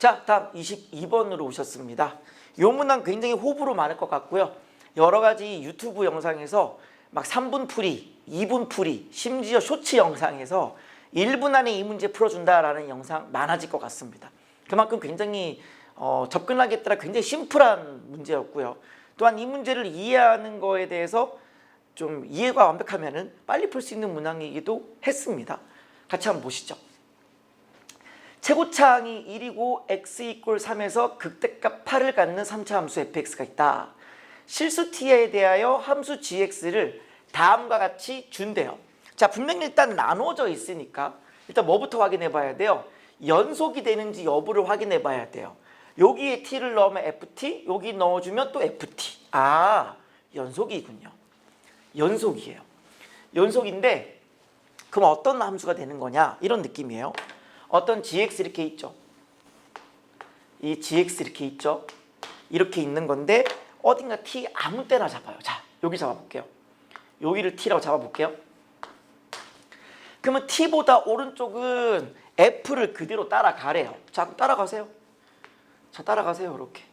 자, 다음 22번으로 오셨습니다. 이 문항 굉장히 호불호 많을 것 같고요. 여러 가지 유튜브 영상에서 막 3분 풀이, 2분 풀이, 심지어 쇼츠 영상에서 1분 안에 이 문제 풀어준다라는 영상 많아질 것 같습니다. 그만큼 굉장히 접근하기에 따라 굉장히 심플한 문제였고요. 또한 이 문제를 이해하는 거에 대해서 좀 이해가 완벽하면은 빨리 풀 수 있는 문항이기도 했습니다. 같이 한번 보시죠. 최고차항이 1이고 x 이퀄 3에서 극대값 8을 갖는 3차 함수 fx가 있다. 실수 t에 대하여 함수 gx를 다음과 같이 준대요. 자, 분명히 일단 나눠져 있으니까 일단 뭐부터 확인해 봐야 돼요? 연속이 되는지 여부를 확인해 봐야 돼요. 여기에 t를 넣으면 ft, 여기 넣어주면 또 ft. 아, 연속이군요. 연속이에요. 연속인데 그럼 어떤 함수가 되는 거냐? 이런 느낌이에요. 어떤 gx 이렇게 있죠. 이 gx 이렇게 있죠. 이렇게 있는 건데 어딘가 t 아무 때나 잡아요. 자, 여기 잡아볼게요. 여기를 t라고 잡아볼게요. 그러면 t보다 오른쪽은 f를 그대로 따라가래요. 자, 따라가세요. 자, 따라가세요. 이렇게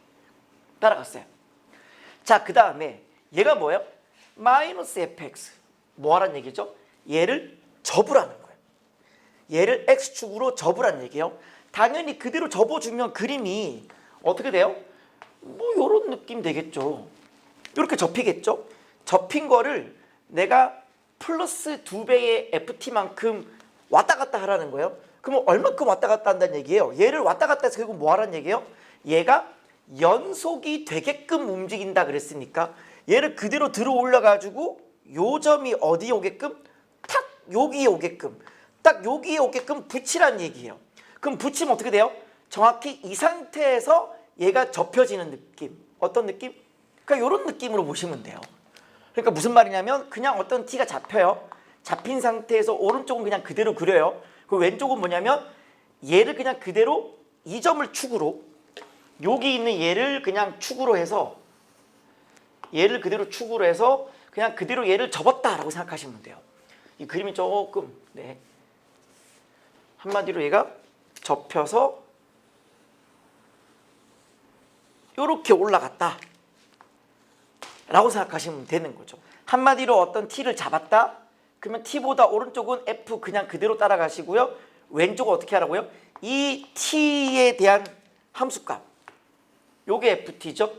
따라갔어요. 자, 그 다음에 얘가 뭐예요? 마이너스 fx. 뭐 하란 얘기죠? 얘를 접으라는 거예요. 얘를 x축으로 접으란 얘기예요. 당연히 그대로 접어주면 그림이 어떻게 돼요? 뭐 요런 느낌 되겠죠. 이렇게 접히겠죠. 접힌 거를 내가 플러스 2배의 ft만큼 왔다 갔다 하라는 거예요. 그럼 얼마큼 왔다 갔다 한다는 얘기예요? 얘를 왔다 갔다 해서 결국 뭐 하라는 얘기예요? 얘가 연속이 되게끔 움직인다 그랬으니까 얘를 그대로 들어 올려가지고 요 점이 어디에 오게끔? 탁 여기에 오게끔, 딱 여기에 오게끔 붙이란 얘기예요. 그럼 붙이면 어떻게 돼요? 정확히 이 상태에서 얘가 접혀지는 느낌. 어떤 느낌? 그러니까 이런 느낌으로 보시면 돼요. 그러니까 무슨 말이냐면 그냥 어떤 t가 잡혀요. 잡힌 상태에서 오른쪽은 그냥 그대로 그려요. 그 왼쪽은 뭐냐면 얘를 그냥 그대로 이 점을 축으로, 여기 있는 얘를 그냥 축으로 해서, 얘를 그대로 축으로 해서 그냥 그대로 얘를 접었다라고 생각하시면 돼요. 이 그림이 조금 한마디로 얘가 접혀서 이렇게 올라갔다 라고 생각하시면 되는 거죠. 한마디로 어떤 t를 잡았다? 그러면 t보다 오른쪽은 f 그냥 그대로 따라가시고요. 왼쪽은 어떻게 하라고요? 이 t에 대한 함수값, 요게 ft죠.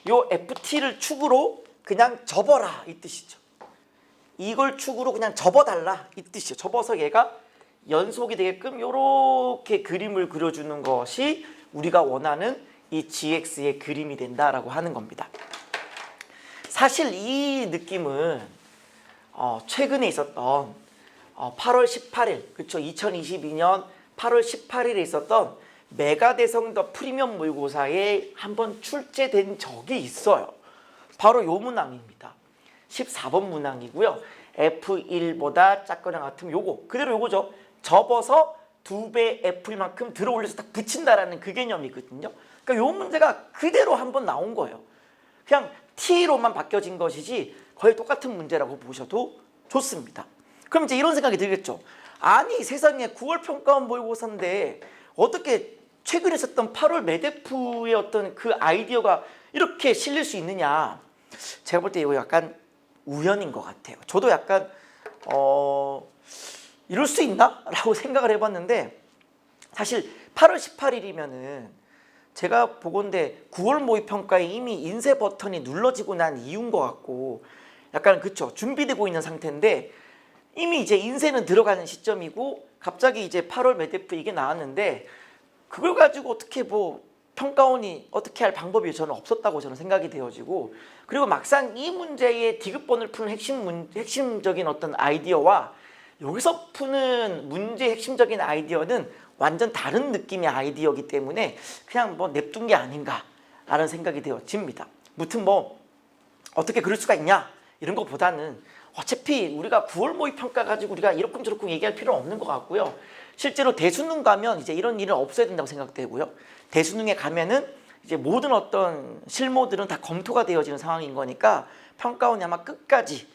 요 ft를 축으로 그냥 접어라 이 뜻이죠. 이걸 축으로 그냥 접어달라 이 뜻이죠. 접어서 얘가 연속이 되게끔 이렇게 그림을 그려주는 것이 우리가 원하는 이 gx의 그림이 된다라고 하는 겁니다. 사실 이 느낌은 최근에 있었던 8월 18일, 그렇죠? 2022년 8월 18일에 있었던 메가대성 더 프리미엄 모의고사에 한번 출제된 적이 있어요. 바로 요 문항입니다. 14번 문항이고요. F1보다 작거나 같으면 요거 그대로 요거죠. 접어서 2배 F만큼 들어 올려서 딱 붙인다라는 그 개념이거든요. 그러니까 요 문제가 그대로 한번 나온 거예요. 그냥 T로만 바뀌어진 것이지 거의 똑같은 문제라고 보셔도 좋습니다. 그럼 이제 이런 생각이 들겠죠. 아니 세상에 9월 평가원 모의고사인데 어떻게 최근에 썼던 8월 메데프의 어떤 그 아이디어가 이렇게 실릴 수 있느냐. 제가 볼 때 이거 약간 우연인 것 같아요. 저도 약간 이럴 수 있나? 라고 생각을 해봤는데 사실 8월 18일이면은 제가 보건대 9월 모의평가에 이미 인쇄 버튼이 눌러지고 난 이유인 것 같고 약간 그쵸 준비되고 있는 상태인데 이미 이제 인쇄는 들어가는 시점이고 갑자기 이제 8월 메데프 이게 나왔는데 그걸 가지고 어떻게 뭐 평가원이 어떻게 할 방법이 저는 없었다고 저는 생각이 되어지고 그리고 막상 이 문제의 디귿번을 푸는 핵심적인 어떤 아이디어와 여기서 푸는 문제의 핵심적인 아이디어는 완전 다른 느낌의 아이디어이기 때문에 그냥 뭐 냅둔 게 아닌가라는 생각이 되어집니다. 무튼 뭐 어떻게 그럴 수가 있냐 이런 것보다는 어차피 우리가 9월 모의 평가 가지고 우리가 이러쿵저러쿵 얘기할 필요는 없는 것 같고요. 실제로 대수능 가면 이제 이런 일은 없어야 된다고 생각되고요. 대수능에 가면은 이제 모든 어떤 실무들은 다 검토가 되어지는 상황인 거니까 평가원이 아마 끝까지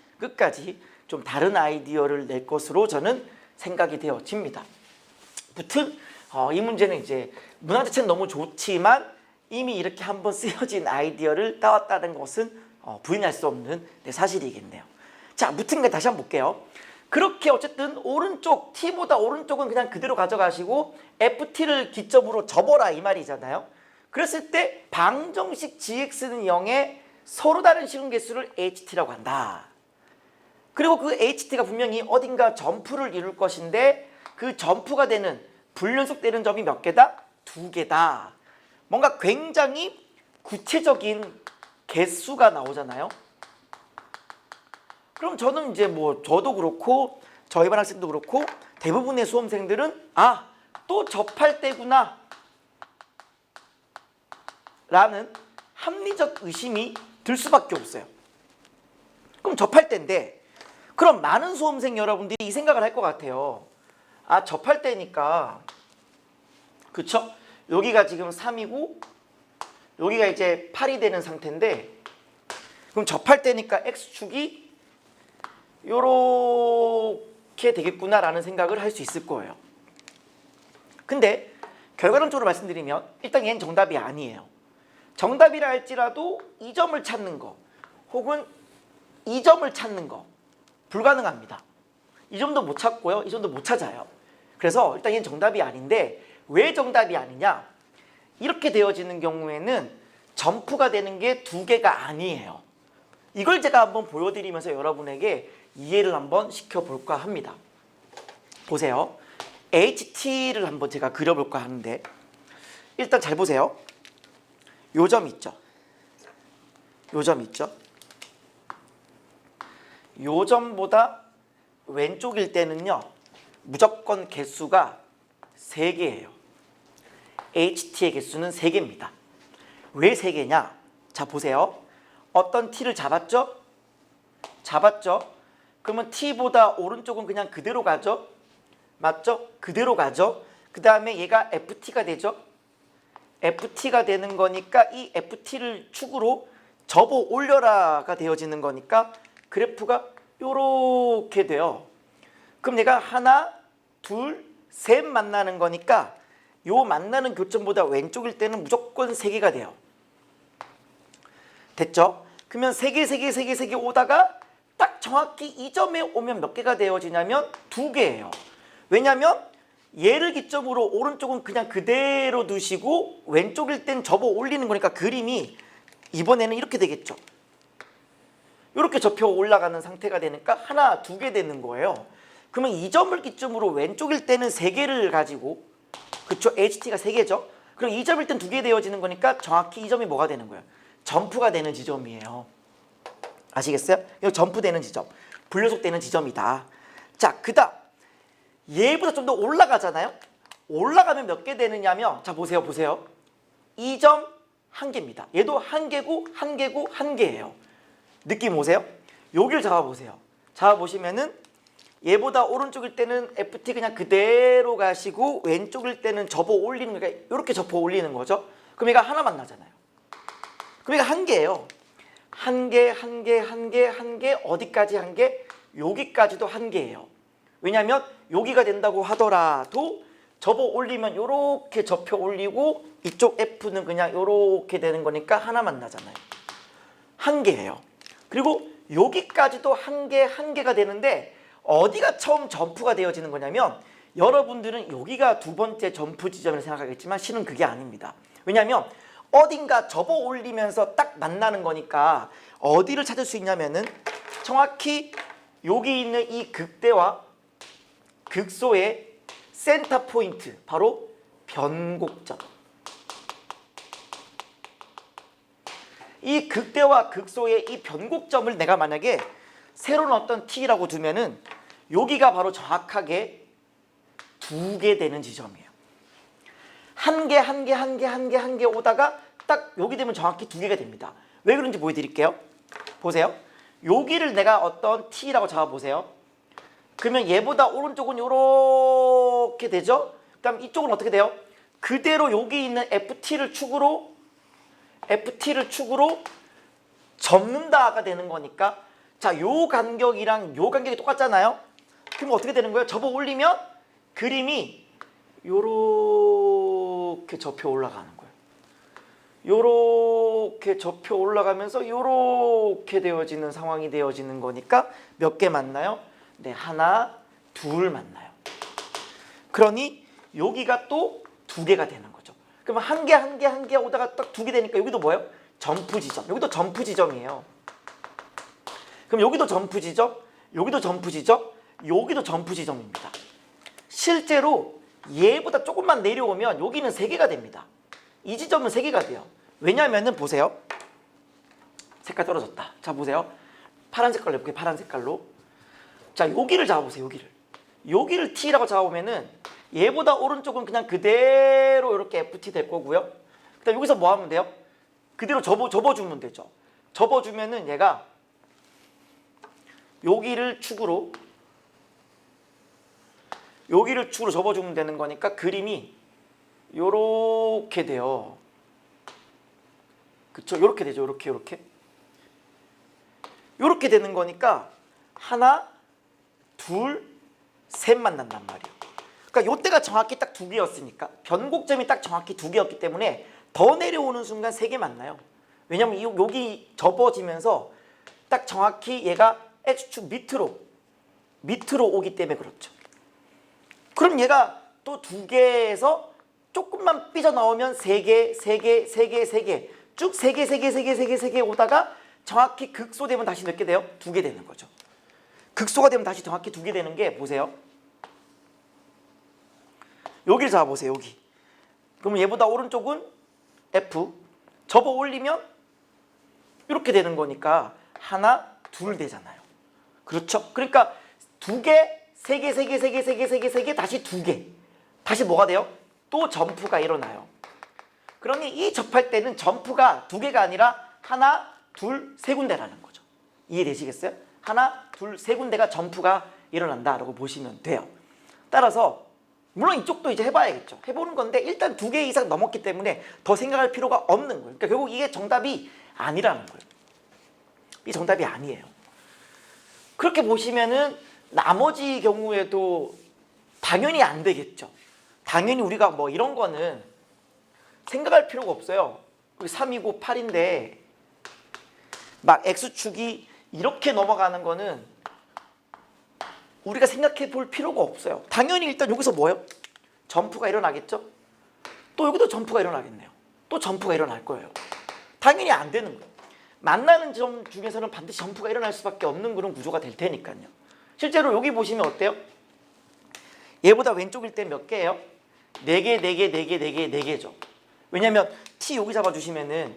좀 다른 아이디어를 낼 것으로 저는 생각이 되어집니다. 무튼 이 문제는 이제 문항 자체는 너무 좋지만 이미 이렇게 한번 쓰여진 아이디어를 따왔다는 것은 부인할 수 없는 사실이겠네요. 자, 무튼간 다시 한번 볼게요. 그렇게 어쨌든 오른쪽 t보다 오른쪽은 그냥 그대로 가져가시고 ft를 기점으로 접어라 이 말이잖아요. 그랬을 때 방정식 gx는 0에 서로 다른 실근계수를 ht라고 한다. 그리고 그 ht가 분명히 어딘가 점프를 이룰 것인데 그 점프가 되는 불연속되는 점이 몇 개다? 2개다. 뭔가 굉장히 구체적인 개수가 나오잖아요. 그럼 저는 이제 저도 그렇고 저희 반 학생도 그렇고 대부분의 수험생들은 또 접할 때구나 라는 합리적 의심이 들 수밖에 없어요. 그럼 접할 때인데 그럼 많은 수험생 여러분들이 이 생각을 할 것 같아요. 접할 때니까 그쵸? 여기가 지금 3이고 여기가 이제 8이 되는 상태인데 그럼 접할 때니까 x축이 요렇게 되겠구나 라는 생각을 할 수 있을 거예요. 근데 결과론적으로 말씀드리면 일단 얘는 정답이 아니에요. 정답이라 할지라도 이 점을 찾는 거 혹은 이 점을 찾는 거 불가능합니다. 이 점도 못 찾고요. 이 점도 못 찾아요. 그래서 일단 얘는 정답이 아닌데 왜 정답이 아니냐? 이렇게 되어지는 경우에는 점프가 되는 게 2개가 아니에요. 이걸 제가 한번 보여드리면서 여러분에게 이해를 한번 시켜볼까 합니다. 보세요. HT를 한번 제가 그려볼까 하는데 일단 잘 보세요. 요 점 있죠? 요 점 있죠? 요 점보다 왼쪽일 때는요. 무조건 개수가 3개예요. HT의 개수는 3개입니다. 왜 3개냐? 자 보세요. 어떤 t를 잡았죠? 잡았죠? 그러면 t보다 오른쪽은 그냥 그대로 가죠? 맞죠? 그대로 가죠? 그 다음에 얘가 ft가 되죠? ft가 되는 거니까 이 ft를 축으로 접어 올려라가 되어지는 거니까 그래프가 요렇게 돼요. 그럼 내가 하나, 둘, 셋 만나는 거니까 요 만나는 교점보다 왼쪽일 때는 무조건 3개가 돼요. 됐죠? 그러면 3개, 3개, 3개, 3개 오다가 딱 정확히 이 점에 오면 몇 개가 되어지냐면 2개예요. 왜냐면 얘를 기점으로 오른쪽은 그냥 그대로 두시고 왼쪽일 땐 접어 올리는 거니까 그림이 이번에는 이렇게 되겠죠. 이렇게 접혀 올라가는 상태가 되니까 하나, 2개 되는 거예요. 그러면 이 점을 기점으로 왼쪽일 때는 3개를 가지고 그쵸? HT가 3개죠? 그럼 이 점일 땐 2개 되어지는 거니까 정확히 이 점이 뭐가 되는 거예요? 점프가 되는 지점이에요. 아시겠어요? 이거 점프되는 지점, 불연속되는 지점이다. 자, 그다음 얘보다 좀 더 올라가잖아요? 올라가면 몇 개 되느냐면 자 보세요, 보세요. 이 점 1개입니다. 얘도 1개고 1개고 1개예요. 느낌 오세요? 여기를 잡아보세요. 잡아보시면은 얘보다 오른쪽일 때는 FT 그냥 그대로 가시고 왼쪽일 때는 접어 올리는 거니까 이렇게 접어 올리는 거죠. 그럼 얘가 하나만 나잖아요. 그럼 얘가 1개예요. 1개, 1개, 1개, 1개, 어디까지 1개? 여기까지도 1개예요. 왜냐하면 여기가 된다고 하더라도 접어 올리면 이렇게 접혀 올리고 이쪽 F는 그냥 이렇게 되는 거니까 하나만 나잖아요. 1개예요. 그리고 여기까지도 1개, 1개가 되는데 어디가 처음 점프가 되어지는 거냐면 여러분들은 여기가 두 번째 점프 지점이라고 생각하겠지만 실은 그게 아닙니다. 왜냐하면 어딘가 접어 올리면서 딱 만나는 거니까 어디를 찾을 수 있냐면은 정확히 여기 있는 이 극대와 극소의 센터 포인트, 바로 변곡점. 이 극대와 극소의 이 변곡점을 내가 만약에 새로운 어떤 t라고 두면은 여기가 바로 정확하게 2개 되는 지점이에요. 1개, 1개, 1개, 1개, 1개 오다가 딱 여기 되면 정확히 2개가 됩니다. 왜 그런지 보여드릴게요. 보세요. 여기를 내가 어떤 t라고 잡아보세요. 그러면 얘보다 오른쪽은 이렇게 되죠. 그다음 이쪽은 어떻게 돼요? 그대로 여기 있는 ft를 축으로 접는다가 되는 거니까 자, 요 간격이랑 요 간격이 똑같잖아요. 그럼 어떻게 되는 거예요? 접어 올리면 그림이 요렇게 요렇게 접혀 올라가는 거예요. 요렇게 접혀 올라가면서 요렇게 되어지는 상황이 되어지는 거니까 몇 개 만나요? 네, 하나, 둘 만나요. 그러니 여기가 또 두 개가 되는 거죠. 그러면 한 개, 한 개, 한 개 오다가 딱 두 개 되니까 여기도 뭐예요? 점프 지점. 여기도 점프 지점이에요. 그럼 여기도 점프 지점, 여기도 점프 지점, 여기도 점프 지점입니다. 실제로 얘보다 조금만 내려오면 여기는 세 개가 됩니다. 이 지점은 세 개가 돼요. 왜냐하면은 보세요. 색깔 떨어졌다. 자, 보세요. 파란 색깔로 해볼게요. 파란 색깔로. 자, 여기를 잡아보세요. 여기를 T라고 잡아보면은 얘보다 오른쪽은 그냥 그대로 이렇게 FT 될 거고요. 그다음 여기서 뭐 하면 돼요? 그대로 접어주면 되죠. 접어주면은 얘가 여기를 축으로 접어주면 되는 거니까 그림이 요렇게 돼요. 그쵸? 요렇게 되죠. 요렇게 되는 거니까 하나, 둘, 셋 만난단 말이에요. 그러니까 요때가 정확히 딱 두 개였으니까 변곡점이 딱 정확히 두 개였기 때문에 더 내려오는 순간 세 개 만나요. 왜냐면 여기 접어지면서 딱 정확히 얘가 X축 밑으로 오기 때문에 그렇죠. 그럼 얘가 또 두 개에서 조금만 삐져나오면 세 개 쭉 세 개 오다가 정확히 극소되면 다시 몇 개 돼요? 두 개 되는 거죠. 극소가 되면 다시 정확히 두 개 되는 게 보세요. 여기를 잡아보세요. 여기. 그러면 얘보다 오른쪽은 F. 접어 올리면 이렇게 되는 거니까 하나, 둘 되잖아요. 그렇죠? 그러니까 두 개, 세 개, 다시 두 개. 다시 뭐가 돼요? 또 점프가 일어나요. 그러니 이 접할 때는 점프가 두 개가 아니라 하나, 둘, 세 군데라는 거죠. 이해되시겠어요? 하나, 둘, 세 군데가 점프가 일어난다라고 보시면 돼요. 따라서 물론 이쪽도 이제 해봐야겠죠. 해보는 건데 일단 두 개 이상 넘었기 때문에 더 생각할 필요가 없는 거예요. 그러니까 결국 이게 정답이 아니라는 거예요. 이 정답이 아니에요. 그렇게 보시면은 나머지 경우에도 당연히 안 되겠죠. 당연히 우리가 뭐 이런 거는 생각할 필요가 없어요. 3이고 8인데 막 X축이 이렇게 넘어가는 거는 우리가 생각해 볼 필요가 없어요. 당연히 일단 여기서 뭐예요? 점프가 일어나겠죠? 또 여기도 점프가 일어나겠네요. 또 점프가 일어날 거예요. 당연히 안 되는 거예요. 만나는 점 중에서는 반드시 점프가 일어날 수밖에 없는 그런 구조가 될 테니까요. 실제로 여기 보시면 어때요? 얘보다 왼쪽일 때 몇 개예요? 4개, 4개, 4개, 4개, 4개죠. 왜냐면 T 여기 잡아주시면은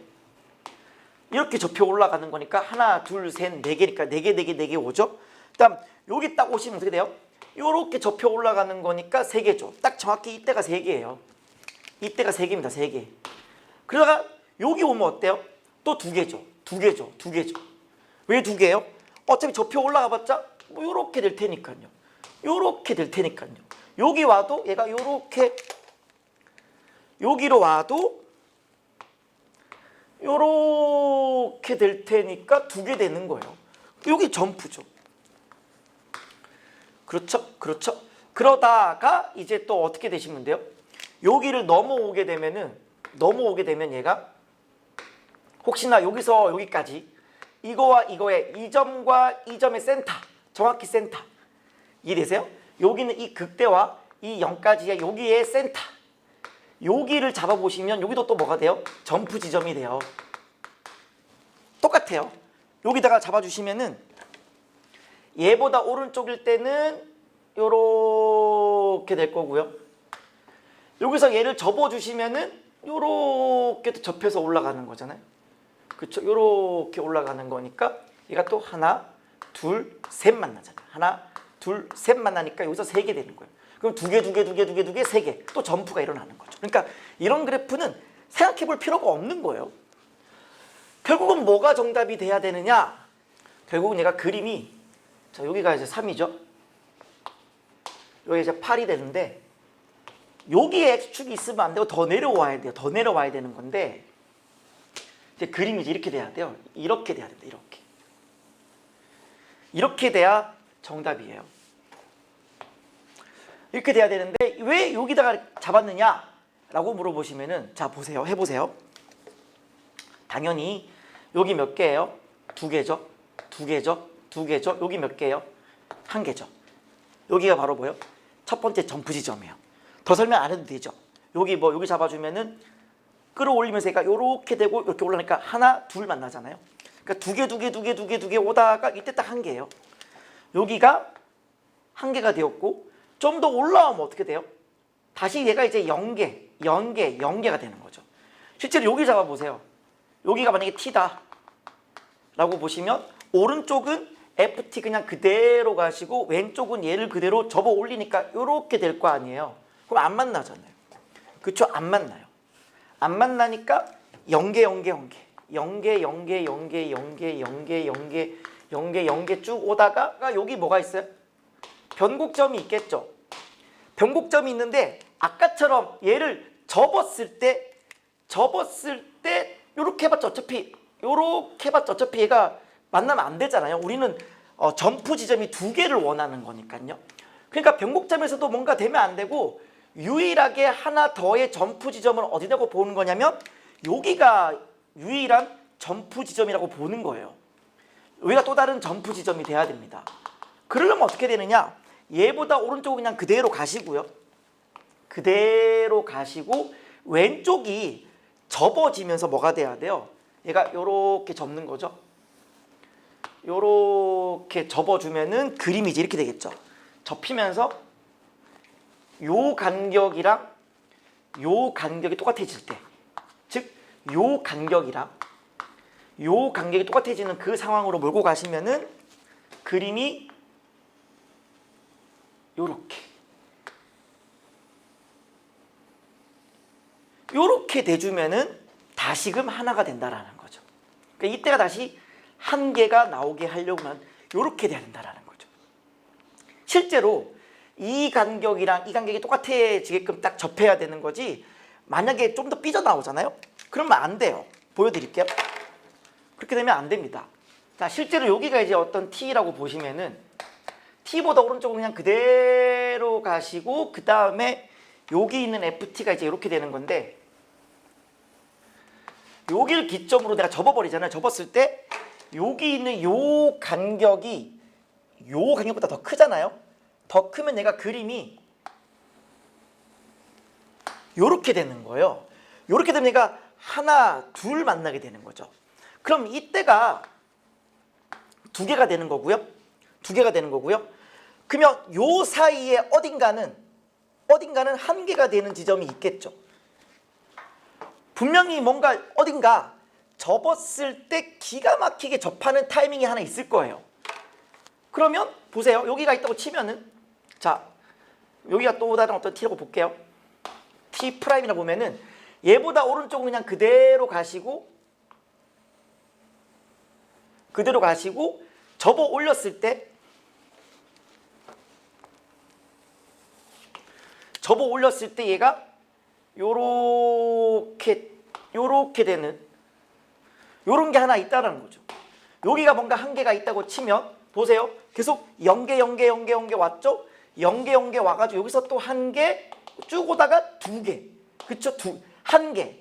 이렇게 접혀 올라가는 거니까 하나, 둘, 셋, 4개니까 4개, 4개, 4개 오죠? 그 다음 여기 딱 오시면 어떻게 돼요? 요렇게 접혀 올라가는 거니까 3개죠. 딱 정확히 이때가 3개예요. 이때가 3개입니다. 3개. 그러다가 여기 오면 어때요? 또 2개죠. 2개죠. 왜 2개예요? 어차피 접혀 올라가봤자 뭐 요렇게 될 테니까요. 여기 와도 얘가 요렇게 여기로 와도 요렇게 될 테니까 2개 되는 거예요. 여기 점프죠. 그렇죠? 그러다가 이제 또 어떻게 되시면 돼요? 여기를 넘어오게 되면 얘가 혹시나 여기서 여기까지 이거와 이거의 이 점과 이 점의 센터, 정확히 센터 이해되세요? 여기는 이 극대와 이 0까지의 여기의 센터, 여기를 잡아보시면 여기도 또 뭐가 돼요? 점프 지점이 돼요. 똑같아요. 여기다가 잡아주시면은 얘보다 오른쪽일 때는 요렇게 될 거고요. 여기서 얘를 접어주시면은 요렇게 또 접혀서 올라가는 거잖아요. 그쵸? 요렇게 올라가는 거니까 얘가 또 하나, 둘, 셋 만나잖아요. 하나, 둘, 셋 만나니까 여기서 3개 되는 거예요. 그럼 2개, 3개 또 점프가 일어나는 거죠. 그러니까 이런 그래프는 생각해 볼 필요가 없는 거예요. 결국은 뭐가 정답이 돼야 되느냐? 결국은 얘가 그림이 자 여기가 이제 3이죠. 여기 이제 8이 되는데 여기에 X축이 있으면 안 되고 더 내려와야 돼요. 더 내려와야 되는 건데 이제 그림이 이제 이렇게 돼야 돼요. 이렇게 돼야 됩니다. 이렇게 돼야 정답이에요. 이렇게 돼야 되는데 왜 여기다가 잡았느냐? 라고 물어보시면은 자 보세요. 해보세요. 당연히 여기 몇 개예요? 2개죠. 2개죠. 2개죠. 여기 몇 개예요? 1개죠. 여기가 바로 뭐예요? 첫 번째 점프 지점이에요. 더 설명 안 해도 되죠. 여기 뭐 여기 잡아주면은 끌어올리면서 얘가 요렇게 되고 이렇게 올라가니까 하나, 둘 만나잖아요. 그러니까 2개 오다가 이때 딱 1개예요. 여기가 1개가 되었고 좀 더 올라오면 어떻게 돼요? 다시 얘가 이제 0개가 되는 거죠. 실제로 여기 잡아보세요. 여기가 만약에 T다 라고 보시면 오른쪽은 FT 그냥 그대로 가시고 왼쪽은 얘를 그대로 접어 올리니까 이렇게 될 거 아니에요. 그럼 안 만나잖아요. 그쵸? 안 만나요. 안 만나니까 0개 쭉 오다가 여기 뭐가 있어요? 변곡점이 있겠죠. 변곡점이 있는데 아까처럼 얘를 접었을 때 이렇게 해봤자 어차피 얘가 만나면 안 되잖아요. 우리는 점프 지점이 2개를 원하는 거니까요. 그러니까 변곡점에서도 뭔가 되면 안 되고 유일하게 하나 더의 점프 지점을 어디라고 보는 거냐면 여기가 유일한 점프 지점이라고 보는 거예요. 여기가 또 다른 점프 지점이 돼야 됩니다. 그러려면 어떻게 되느냐? 얘보다 오른쪽은 그냥 그대로 가시고요. 그대로 가시고 왼쪽이 접어지면서 뭐가 돼야 돼요? 얘가 요렇게 접는 거죠. 요렇게 접어주면은 그림이 이제 이렇게 되겠죠. 접히면서 요 간격이랑 요 간격이 똑같아질 때, 즉 요 간격이랑 요 간격이 똑같아지는 그 상황으로 몰고 가시면은 그림이 요렇게 돼주면은 다시금 하나가 된다라는 거죠. 그러니까 이때가 다시 1개가 나오게 하려면 요렇게 돼야 된다라는 거죠. 실제로 이 간격이랑 이 간격이 똑같아지게끔 딱 접해야 되는 거지, 만약에 좀 더 삐져나오잖아요? 그러면 안 돼요. 보여드릴게요. 그렇게 되면 안 됩니다. 자, 실제로 여기가 이제 어떤 T라고 보시면은 T보다 오른쪽은 그냥 그대로 가시고 그 다음에 여기 있는 FT가 이제 이렇게 되는 건데, 여기를 기점으로 내가 접어버리잖아요. 접었을 때 여기 있는 요 간격이 요 간격보다 더 크잖아요. 더 크면 내가 그림이 요렇게 되는 거예요. 요렇게 되면 내가 하나, 둘 만나게 되는 거죠. 그럼 이때가 2개가 되는 거고요. 2개가 되는 거고요. 그러면 요 사이에 어딘가는 1개가 되는 지점이 있겠죠. 분명히 뭔가 어딘가 접었을 때 기가 막히게 접하는 타이밍이 하나 있을 거예요. 그러면 보세요. 여기가 있다고 치면은, 자, 여기가 또 다른 어떤 T라고 볼게요. T 프라임이라 보면은 얘보다 오른쪽은 그냥 그대로 가시고 접어 올렸을 때 얘가 요렇게 되는 요런 게 하나 있다라는 거죠. 여기가 뭔가 1개가 있다고 치면 보세요. 계속 0개 왔죠? 0개 와가지고 여기서 또 1개 쭉 오다가 2개. 그쵸? 1개.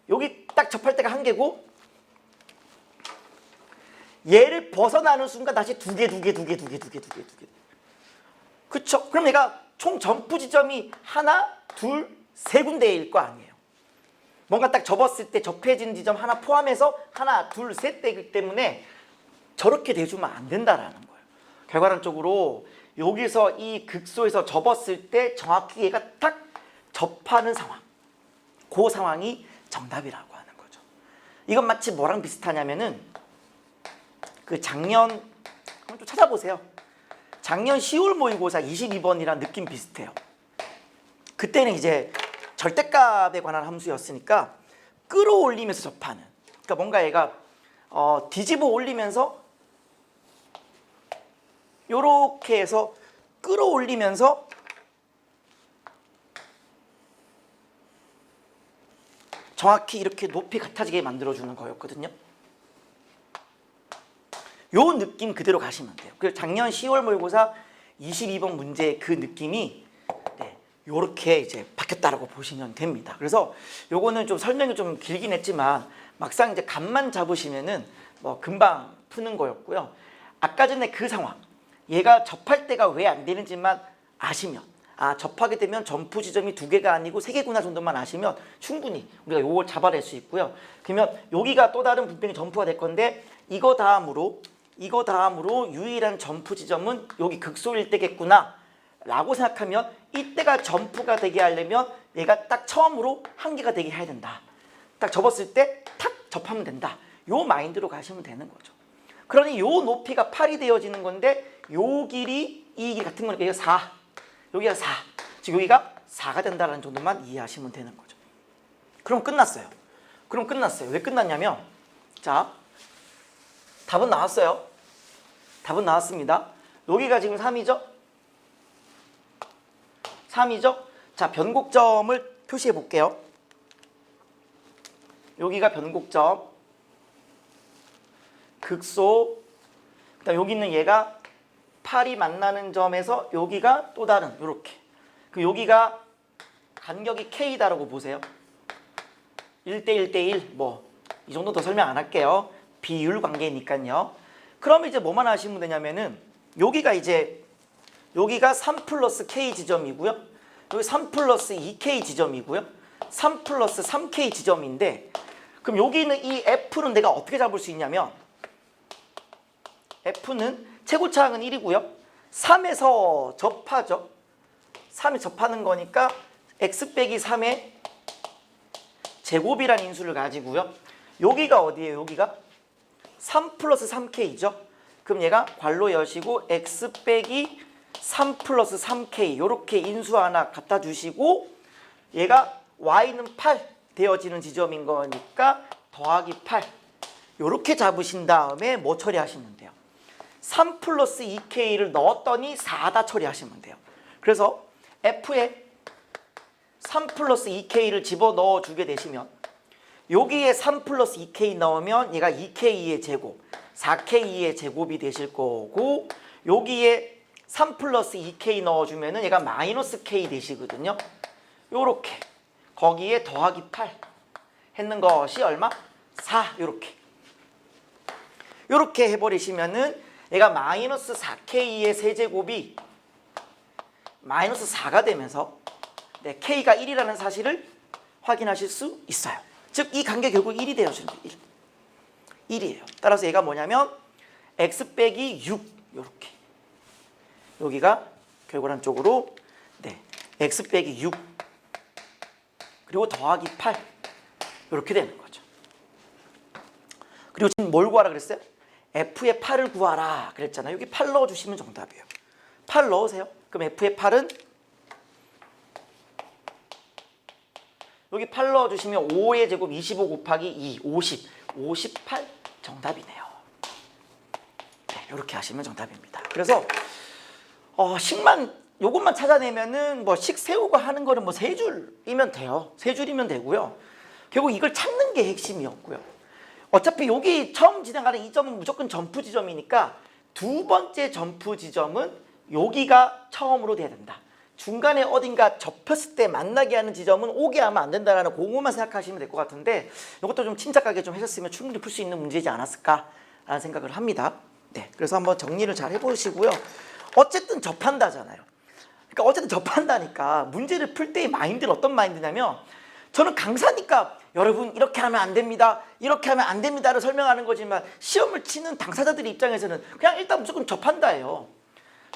여기 딱 접할 때가 1개고 얘를 벗어나는 순간 다시 2개. 그쵸? 그럼 얘가 총 점프 지점이 하나, 둘, 3군데일 거 아니에요. 뭔가 딱 접었을 때 접해진 지점 하나 포함해서 하나, 둘, 셋 되기 때문에 저렇게 돼주면 안 된다라는 거예요. 결과론적으로 여기서 이 극소에서 접었을 때 정확히 얘가 딱 접하는 상황, 그 상황이 정답이라고 하는 거죠. 이건 마치 뭐랑 비슷하냐면은 그 작년 한번 좀 찾아보세요. 작년 10월 모의고사 22번이랑 느낌 비슷해요. 그때는 이제 절대값에 관한 함수였으니까 끌어올리면서 접하는, 그러니까 뭔가 얘가 뒤집어 올리면서 요렇게 해서 끌어올리면서 정확히 이렇게 높이 같아지게 만들어주는 거였거든요. 요 느낌 그대로 가시면 돼요. 그래서 작년 10월 모의고사 22번 문제의 그 느낌이 요렇게 이제 바뀌었다라고 보시면 됩니다. 그래서 요거는 좀 설명이 좀 길긴 했지만 막상 이제 감만 잡으시면은 뭐 금방 푸는 거였고요. 아까 전에 그 상황, 얘가 접할 때가 왜 안 되는지만 아시면, 접하게 되면 점프 지점이 2개가 아니고 3개구나 정도만 아시면 충분히 우리가 요걸 잡아낼 수 있고요. 그러면 여기가 또 다른 분명히 점프가 될 건데 이거 다음으로 유일한 점프 지점은 여기 극소일 때겠구나 라고 생각하면 이때가 점프가 되게 하려면 얘가 딱 처음으로 1개가 되게 해야 된다. 딱 접었을 때 탁 접하면 된다. 요 마인드로 가시면 되는 거죠. 그러니 요 높이가 8이 되어지는 건데 요 길이 이 길 같은 거니까 여기가 4, 여기가 4, 즉 여기가 4가 된다는 정도만 이해하시면 되는 거죠. 그럼 끝났어요. 왜 끝났냐면 자, 답은 나왔어요. 답은 나왔습니다. 여기가 지금 3이죠? 3이죠? 자, 변곡점을 표시해 볼게요. 여기가 변곡점, 극소, 그다음 여기 있는 얘가 8이 만나는 점에서 여기가 또 다른 요렇게. 그 여기가 간격이 K다라고 보세요. 1대1대1 뭐 이 정도 더 설명 안 할게요. 비율 관계니까요. 그럼 이제 뭐만 하시면 되냐면은 여기가 3 플러스 K 지점이고요. 여기 3 플러스 2K 지점이고요. 3 플러스 3K 지점인데 그럼 여기 있는 이 F는 내가 어떻게 잡을 수 있냐면 F는 최고차항은 1이고요. 3에서 접하죠. 3에 접하는 거니까 x 빼기 3의 제곱이라는 인수를 가지고요. 여기가 어디예요? 여기가 3 플러스 3K죠. 그럼 얘가 괄호 여시고 x 빼기 3 플러스 3K 이렇게 인수 하나 갖다 주시고 얘가 y는 8 되어지는 지점인 거니까 더하기 8 이렇게 잡으신 다음에 뭐 처리하시면 돼요? 3 플러스 2K를 넣었더니 4다 처리하시면 돼요. 그래서 F에 3 플러스 2K를 집어넣어 주게 되시면 여기에 3 플러스 2K 넣으면 얘가 2K의 제곱, 4K의 제곱이 되실 거고 여기에 3 플러스 2K 넣어주면 얘가 마이너스 K 되시거든요. 요렇게 거기에 더하기 8 했는 것이 얼마? 4 요렇게 해버리시면은 얘가 마이너스 4K의 세제곱이 마이너스 4가 되면서 K가 1이라는 사실을 확인하실 수 있어요. 즉 이 관계 결국 1이 되어지는 거예요. 1이에요. 따라서 얘가 뭐냐면 x 빼기 6 요렇게 여기가 결국 한쪽으로 x 빼기 6 그리고 더하기 8 이렇게 되는 거죠. 그리고 지금 뭘 구하라 그랬어요? F의 8을 구하라 그랬잖아요. 여기 8 넣어주시면 정답이에요. 8 넣으세요. 그럼 F의 8은 여기 8 넣어주시면 5의 제곱 25 곱하기 2, 50, 58 정답이네요. 이렇게 하시면 정답입니다. 그래서 식만 요것만 찾아내면은 뭐 식 세우고 하는 거는 뭐 3줄이면 돼요. 3줄이면 되고요. 결국 이걸 찾는 게 핵심이었고요. 어차피 여기 처음 지나가는 이 점은 무조건 점프 지점이니까 두 번째 점프 지점은 여기가 처음으로 돼야 된다. 중간에 어딘가 접혔을 때 만나게 하는 지점은 오게 하면 안 된다라는 그것만 생각하시면 될 것 같은데 이것도 좀 침착하게 좀 하셨으면 충분히 풀 수 있는 문제지 않았을까라는 생각을 합니다. 그래서 한번 정리를 잘 해보시고요. 어쨌든 접한다잖아요. 그러니까 어쨌든 접한다니까 문제를 풀 때의 마인드는 어떤 마인드냐면 저는 강사니까 여러분 이렇게 하면 안 됩니다. 이렇게 하면 안 됩니다를 설명하는 거지만 시험을 치는 당사자들의 입장에서는 그냥 일단 무조건 접한다예요.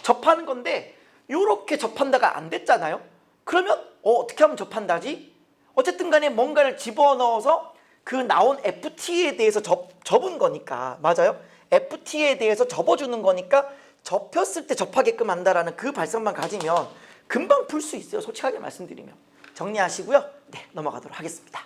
접하는 건데 이렇게 접한다가 안 됐잖아요. 그러면 어떻게 하면 접한다지? 어쨌든 간에 뭔가를 집어넣어서 그 나온 FT에 대해서 접은 거니까 맞아요? FT에 대해서 접어주는 거니까 접혔을 때 접하게끔 한다라는 그 발상만 가지면 금방 풀 수 있어요. 솔직하게 말씀드리면. 정리하시고요. 넘어가도록 하겠습니다.